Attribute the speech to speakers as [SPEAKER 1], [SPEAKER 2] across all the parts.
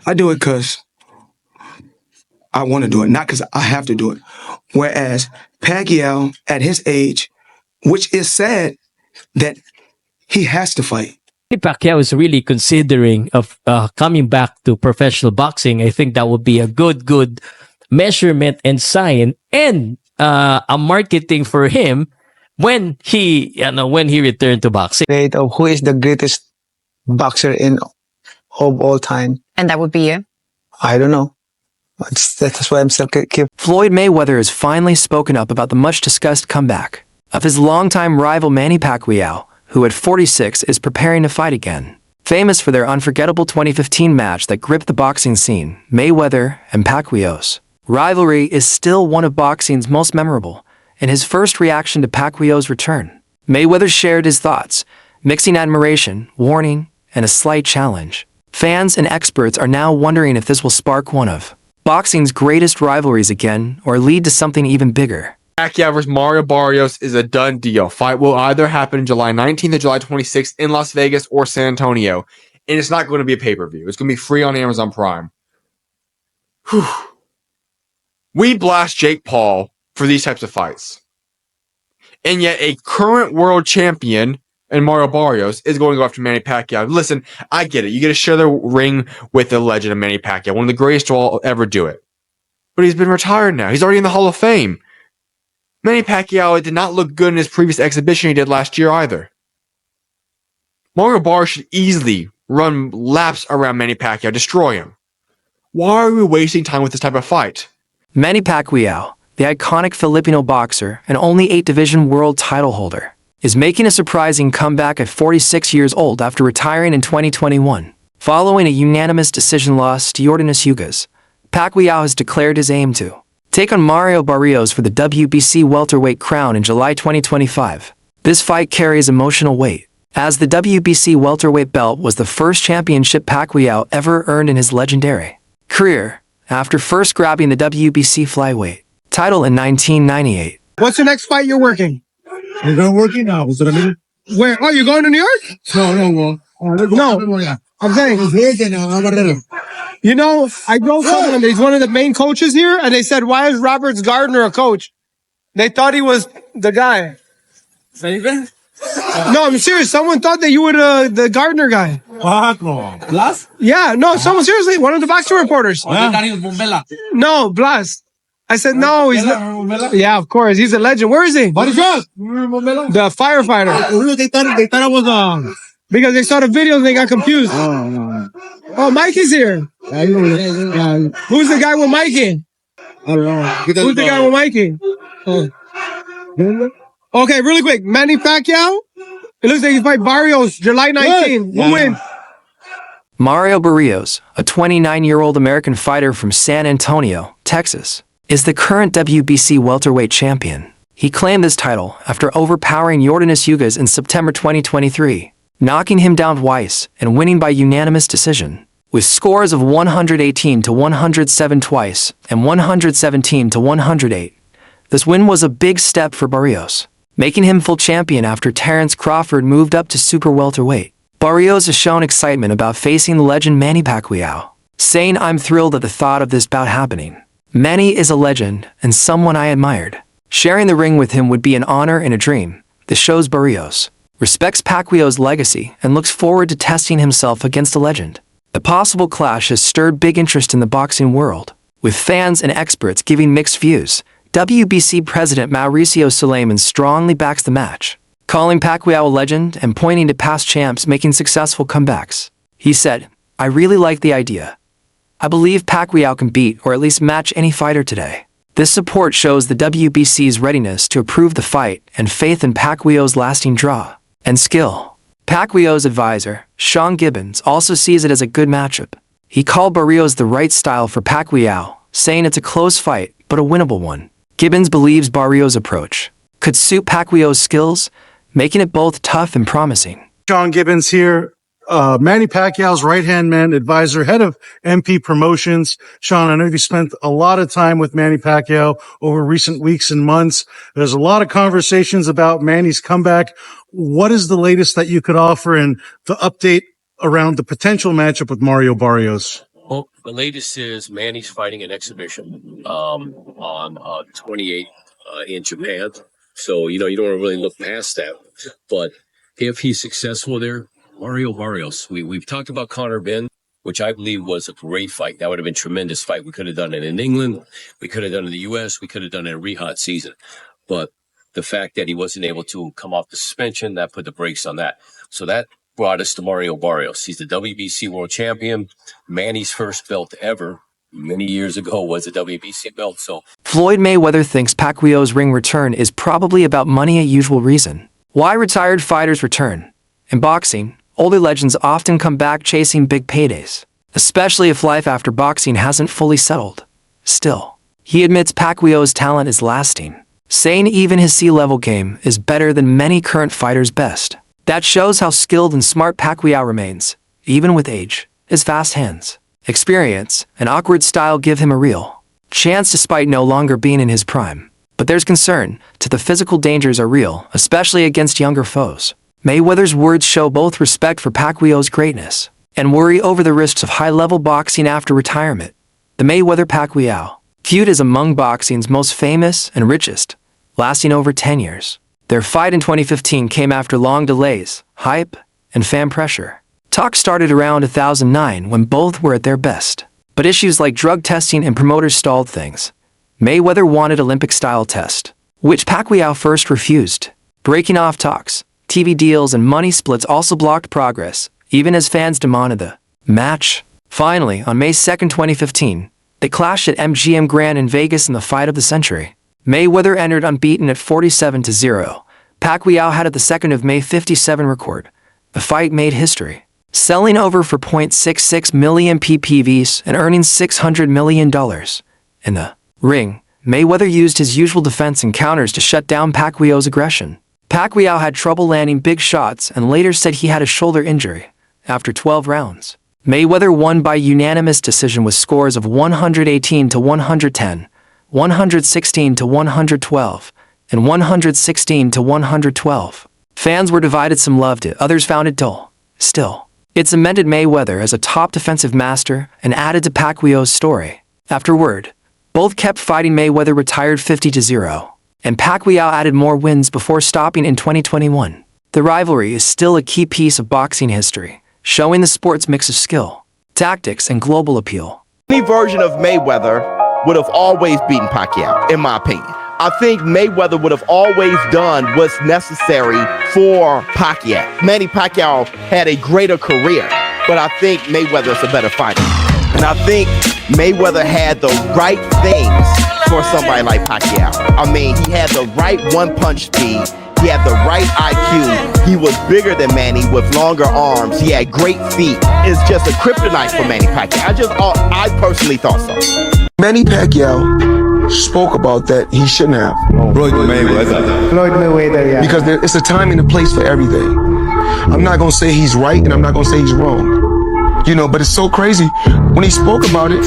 [SPEAKER 1] I do it because I want to do it, not because I have to do it. Whereas Pacquiao, at his age, which is sad that he has to fight.
[SPEAKER 2] Manny Pacquiao is really considering of coming back to professional boxing. I think that would be a good measurement and sign and a marketing for him when he returned to boxing.
[SPEAKER 3] Debate of who is the greatest boxer of all time.
[SPEAKER 4] And that would be you?
[SPEAKER 3] I don't know. That's why I'm still keep.
[SPEAKER 5] Floyd Mayweather has finally spoken up about the much-discussed comeback of his longtime rival Manny Pacquiao, who at 46 is preparing to fight again. Famous for their unforgettable 2015 match that gripped the boxing scene, Mayweather and Pacquiao's rivalry is still one of boxing's most memorable. In his first reaction to Pacquiao's return, Mayweather shared his thoughts, mixing admiration, warning, and a slight challenge. Fans and experts are now wondering if this will spark one of boxing's greatest rivalries again or lead to something even bigger.
[SPEAKER 6] Pacquiao versus Mario Barrios is a done deal. Fight will either happen July 19th or July 26th in Las Vegas or San Antonio. And it's not going to be a pay-per-view. It's going to be free on Amazon Prime. Whew. We blast Jake Paul for these types of fights. And yet a current world champion and Mario Barrios is going to go after Manny Pacquiao. Listen, I get it. You get to share the ring with the legend of Manny Pacquiao, one of the greatest to all ever do it. But he's been retired now. He's already in the Hall of Fame. Manny Pacquiao did not look good in his previous exhibition he did last year either. Mario Barrios should easily run laps around Manny Pacquiao, destroy him. Why are we wasting time with this type of fight?
[SPEAKER 5] Manny Pacquiao, the iconic Filipino boxer and only 8-division world title holder, is making a surprising comeback at 46 years old after retiring in 2021. Following a unanimous decision loss to Yordenis Ugas, Pacquiao has declared his aim to take on Mario Barrios for the WBC welterweight crown in July 2025. This fight carries emotional weight, as the WBC welterweight belt was the first championship Pacquiao ever earned in his legendary career, after first grabbing the WBC flyweight title in 1998.
[SPEAKER 7] What's the next fight you're working?
[SPEAKER 8] I'm going working now. What's what I mean?
[SPEAKER 7] Where? Oh, you're going to New York?
[SPEAKER 8] No.
[SPEAKER 7] No. I'm saying, you know, I know someone, he's one of the main coaches here, and they said, why is Roberts Gardner a coach? They thought he was the guy. No, I'm serious. Someone thought that you were the Gardner guy.
[SPEAKER 8] Blas?
[SPEAKER 7] Yeah, no, someone, seriously, one of the boxing reporters. No, Blas. I said, no, he's not. Yeah, of course. He's a legend. Where is he? The firefighter.
[SPEAKER 8] They thought I was
[SPEAKER 7] Because they saw the video and they got confused. Oh, Mikey's here. Who's the guy with Mikey?
[SPEAKER 8] I don't know.
[SPEAKER 7] Who's the guy with Mikey? Okay, really quick. Manny Pacquiao. It looks like he's fight Barrios July 19th. Who wins?
[SPEAKER 5] Mario Barrios, a 29-year-old American fighter from San Antonio, Texas, is the current WBC welterweight champion. He claimed this title after overpowering Yordenis Ugas in September 2023, knocking him down twice and winning by unanimous decision, with scores of 118 to 107 twice and 117 to 108. This win was a big step for Barrios, making him full champion after Terrence Crawford moved up to super welterweight. Barrios has shown excitement about facing the legend Manny Pacquiao, saying, "I'm thrilled at the thought of this bout happening. Manny is a legend and someone I admired. Sharing the ring with him would be an honor and a dream." This shows Barrios respects Pacquiao's legacy and looks forward to testing himself against a legend. The possible clash has stirred big interest in the boxing world, with fans and experts giving mixed views. WBC President Mauricio Suleiman strongly backs the match, calling Pacquiao a legend and pointing to past champs making successful comebacks. He said, "I really like the idea. I believe Pacquiao can beat or at least match any fighter today." This support shows the WBC's readiness to approve the fight and faith in Pacquiao's lasting draw and skill. Pacquiao's advisor, Sean Gibbons, also sees it as a good matchup. He called Barrios the right style for Pacquiao, saying it's a close fight, but a winnable one. Gibbons believes Barrios' approach could suit Pacquiao's skills, making it both tough and promising.
[SPEAKER 8] Sean Gibbons here, Manny Pacquiao's right-hand man, advisor, head of MP Promotions. Sean, I know you spent a lot of time with Manny Pacquiao over recent weeks and months. There's a lot of conversations about Manny's comeback. What is the latest that you could offer and the update around the potential matchup with Mario Barrios?
[SPEAKER 4] Well, the latest is Manny's fighting an exhibition on 28 in Japan. So, you don't want to really look past that. But if he's successful there, Mario Barrios, we've talked about Conor Ben, which I believe was a great fight. That would have been a tremendous fight. We could have done it in England. We could have done it in the U.S. We could have done it in a rehot season. But the fact that he wasn't able to come off the suspension, that put the brakes on that. So that brought us to Mario Barrios. He's the WBC world champion. Manny's first belt ever many years ago was a WBC belt. So
[SPEAKER 5] Floyd Mayweather thinks Pacquiao's ring return is probably about money, a usual reason. Why retired fighters return? In boxing, older legends often come back chasing big paydays, especially if life after boxing hasn't fully settled. Still, he admits Pacquiao's talent is lasting, saying even his C-level game is better than many current fighters' best. That shows how skilled and smart Pacquiao remains, even with age. His fast hands, experience, and awkward style give him a real chance despite no longer being in his prime. But there's concern that the physical dangers are real, especially against younger foes. Mayweather's words show both respect for Pacquiao's greatness and worry over the risks of high-level boxing after retirement. The Mayweather-Pacquiao feud is among boxing's most famous and richest, lasting over 10 years. Their fight in 2015 came after long delays, hype, and fan pressure. Talk started around 2009 when both were at their best. But issues like drug testing and promoters stalled things. Mayweather wanted Olympic-style test, which Pacquiao first refused. Breaking off talks, TV deals, and money splits also blocked progress, even as fans demanded the match. Finally, on May 2, 2015, they clashed at MGM Grand in Vegas in the fight of the century. Mayweather entered unbeaten at 47-0. Pacquiao had at the 2nd of May 57 record. The fight made history, selling over for .66 million PPVs and earning $600 million. In the ring, Mayweather used his usual defense and counters to shut down Pacquiao's aggression. Pacquiao had trouble landing big shots and later said he had a shoulder injury. After 12 rounds, Mayweather won by unanimous decision with scores of 118-110. 116-112, and 116-112. Fans were divided, some loved it, others found it dull. Still, it cemented Mayweather as a top defensive master and added to Pacquiao's story. Afterward, both kept fighting. Mayweather retired 50-0, and Pacquiao added more wins before stopping in 2021. The rivalry is still a key piece of boxing history, showing the sport's mix of skill, tactics, and global appeal.
[SPEAKER 9] Any version of Mayweather would have always beaten Pacquiao, in my opinion. I think Mayweather would have always done what's necessary for Pacquiao. Manny Pacquiao had a greater career, but I think Mayweather's a better fighter. And I think Mayweather had the right things for somebody like Pacquiao. I mean, he had the right one-punch speed. He had the right IQ. He was bigger than Manny with longer arms. He had great feet. It's just a kryptonite for Manny Pacquiao. I personally thought so.
[SPEAKER 1] Manny Pacquiao spoke about that he shouldn't have.
[SPEAKER 10] Floyd Mayweather.
[SPEAKER 3] Floyd Mayweather, yeah.
[SPEAKER 1] Because it's a time and a place for everything. I'm not going to say he's right and I'm not going to say he's wrong. But it's so crazy. When he spoke about it,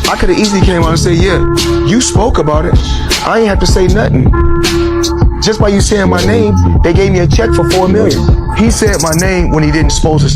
[SPEAKER 1] I could have easily came out and said, yeah, you spoke about it. I ain't have to say nothing. Just by you saying my name, they gave me a check for $4 million. He said my name when he didn't supposed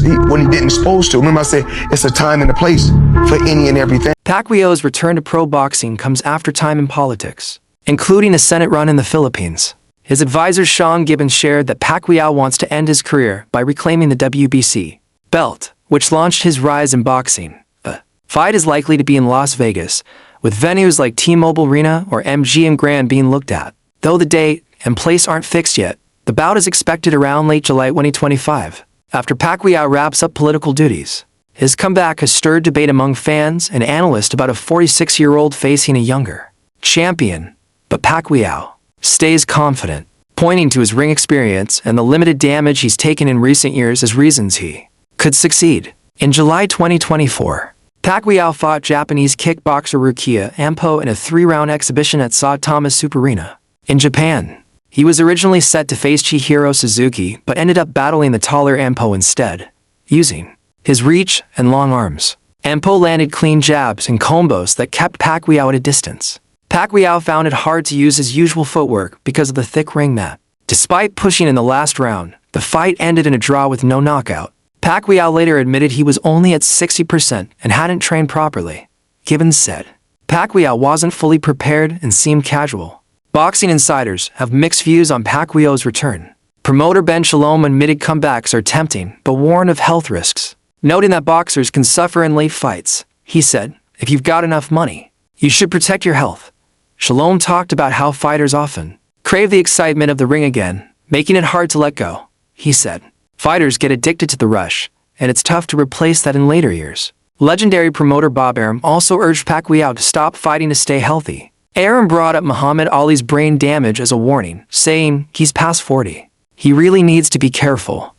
[SPEAKER 1] to. Remember, I said it's a time and a place for any and everything.
[SPEAKER 5] Pacquiao's return to pro boxing comes after time in politics, including a Senate run in the Philippines. His advisor Sean Gibbons shared that Pacquiao wants to end his career by reclaiming the WBC belt, which launched his rise in boxing. The fight is likely to be in Las Vegas, with venues like T-Mobile Arena or MGM Grand being looked at. Though the date and place aren't fixed yet, the bout is expected around late July 2025, after Pacquiao wraps up political duties. His comeback has stirred debate among fans and analysts about a 46-year-old facing a younger champion. But Pacquiao stays confident, pointing to his ring experience and the limited damage he's taken in recent years as reasons he could succeed. In July 2024, Pacquiao fought Japanese kickboxer Rukia Ampo in a 3-round exhibition at Saitama Super Arena in Japan. He was originally set to face Chihiro Suzuki, but ended up battling the taller Ampo instead, using his reach and long arms. Ampo landed clean jabs and combos that kept Pacquiao at a distance. Pacquiao found it hard to use his usual footwork because of the thick ring mat. Despite pushing in the last round, the fight ended in a draw with no knockout. Pacquiao later admitted he was only at 60% and hadn't trained properly. Gibbons said, Pacquiao wasn't fully prepared and seemed casual. Boxing insiders have mixed views on Pacquiao's return. Promoter Ben Shalom admitted comebacks are tempting, but warned of health risks. Noting that boxers can suffer in late fights, he said, if you've got enough money, you should protect your health. Shalom talked about how fighters often crave the excitement of the ring again, making it hard to let go. He said, fighters get addicted to the rush, and it's tough to replace that in later years. Legendary promoter Bob Arum also urged Pacquiao to stop fighting to stay healthy. Arum brought up Muhammad Ali's brain damage as a warning, saying he's past 40. He really needs to be careful.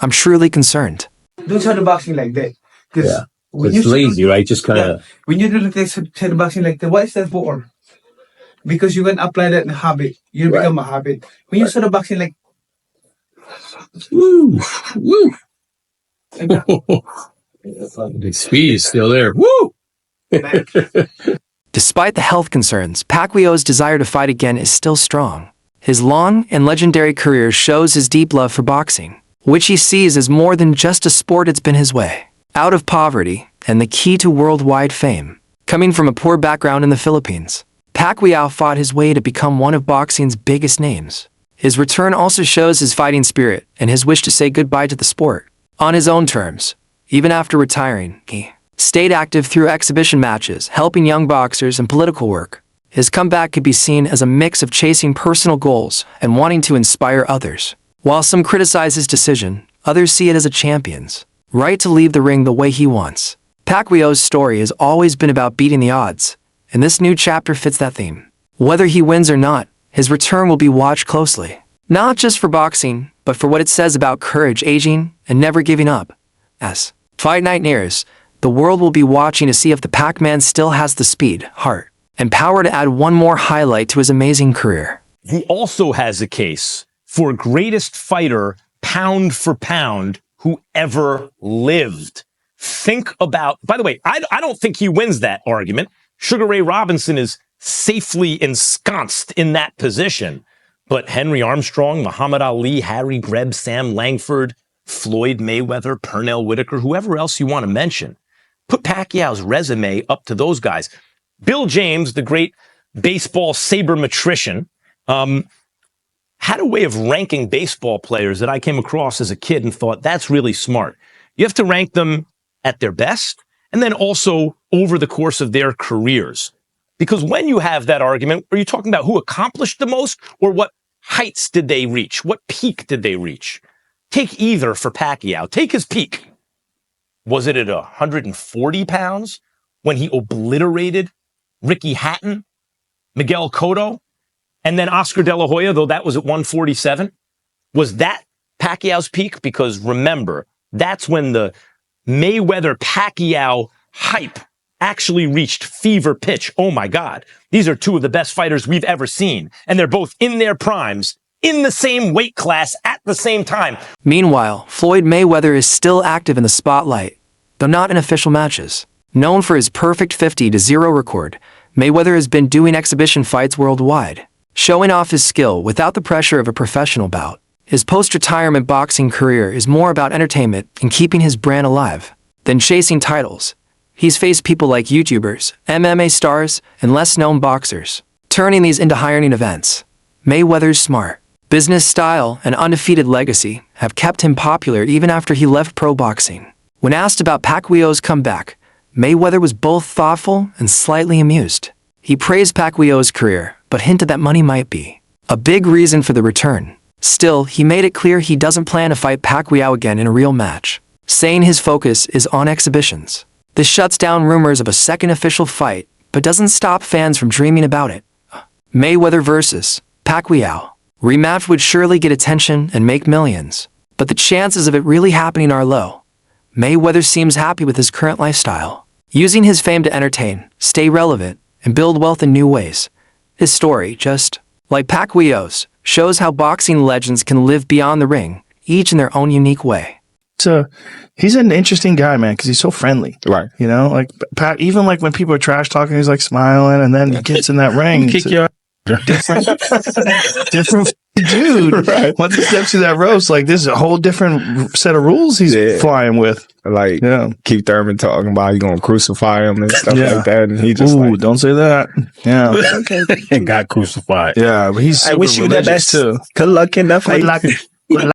[SPEAKER 5] I'm truly concerned.
[SPEAKER 1] Don't shadow boxing like that.
[SPEAKER 11] Yeah. It's lazy, right? Just kind of.
[SPEAKER 1] When you do the shadow boxing like that, what is that for? Because you can apply that in habit. You become a habit. When you shadow boxing like.
[SPEAKER 11] Woo! Woo! The speed is still there. Woo!
[SPEAKER 5] Despite the health concerns, Pacquiao's desire to fight again is still strong. His long and legendary career shows his deep love for boxing, which he sees as more than just a sport. It's been his way out of poverty and the key to worldwide fame. Coming from a poor background in the Philippines, Pacquiao fought his way to become one of boxing's biggest names. His return also shows his fighting spirit and his wish to say goodbye to the sport. On his own terms, even after retiring, he stayed active through exhibition matches, helping young boxers and political work. His comeback could be seen as a mix of chasing personal goals and wanting to inspire others. While some criticize his decision, others see it as a champion's right to leave the ring the way he wants. Pacquiao's story has always been about beating the odds, and this new chapter fits that theme. Whether he wins or not, his return will be watched closely. Not just for boxing, but for what it says about courage, aging, and never giving up. As Fight Night nears, the world will be watching to see if the Pac-Man still has the speed, heart, and power to add one more highlight to his amazing career.
[SPEAKER 12] He also has a case for greatest fighter, pound for pound, who ever lived. Think about, by the way, I don't think he wins that argument. Sugar Ray Robinson is safely ensconced in that position. But Henry Armstrong, Muhammad Ali, Harry Greb, Sam Langford, Floyd Mayweather, Pernell Whitaker, whoever else you want to mention, put Pacquiao's resume up to those guys. Bill James, the great baseball sabermetrician, had a way of ranking baseball players that I came across as a kid and thought, that's really smart. You have to rank them at their best and then also over the course of their careers. Because when you have that argument, are you talking about who accomplished the most or what heights did they reach? What peak did they reach? Take either for Pacquiao. Take his peak. Was it at 140 pounds when he obliterated Ricky Hatton, Miguel Cotto, and then Oscar De La Hoya, though that was at 147? Was that Pacquiao's peak? Because remember, that's when the Mayweather-Pacquiao hype actually reached fever pitch. Oh my God. These are two of the best fighters we've ever seen. And they're both in their primes, in the same weight class at the same time.
[SPEAKER 5] Meanwhile, Floyd Mayweather is still active in the spotlight, though not in official matches. Known for his perfect 50-0 record, Mayweather has been doing exhibition fights worldwide, showing off his skill without the pressure of a professional bout. His post-retirement boxing career is more about entertainment and keeping his brand alive than chasing titles. He's faced people like YouTubers, MMA stars, and less-known boxers, turning these into high-earning events. Mayweather's smart business style and undefeated legacy have kept him popular even after he left pro boxing. When asked about Pacquiao's comeback, Mayweather was both thoughtful and slightly amused. He praised Pacquiao's career, but hinted that money might be a big reason for the return. Still, he made it clear he doesn't plan to fight Pacquiao again in a real match, saying his focus is on exhibitions. This shuts down rumors of a second official fight, but doesn't stop fans from dreaming about it. Mayweather versus Pacquiao. Rematch would surely get attention and make millions, but the chances of it really happening are low. Mayweather seems happy with his current lifestyle, using his fame to entertain, stay relevant, and build wealth in new ways. His story, just like Pacquiao's, shows how boxing legends can live beyond the ring, each in their own unique way.
[SPEAKER 13] He's an interesting guy, man, because he's so friendly.
[SPEAKER 6] Right.
[SPEAKER 13] You know, like Pat, even like when people are trash talking, he's like smiling, and then he gets in that ring.
[SPEAKER 11] Kick your
[SPEAKER 13] different Dude, once he steps to that roast, like this is a whole different set of rules he's flying with.
[SPEAKER 10] Like, Keith Thurman talking about you gonna crucify him and stuff like that, and he just
[SPEAKER 13] don't say that. Yeah,
[SPEAKER 10] and got crucified.
[SPEAKER 13] Yeah, but he's.
[SPEAKER 10] I wish you the best. Too. Good luck in the fight.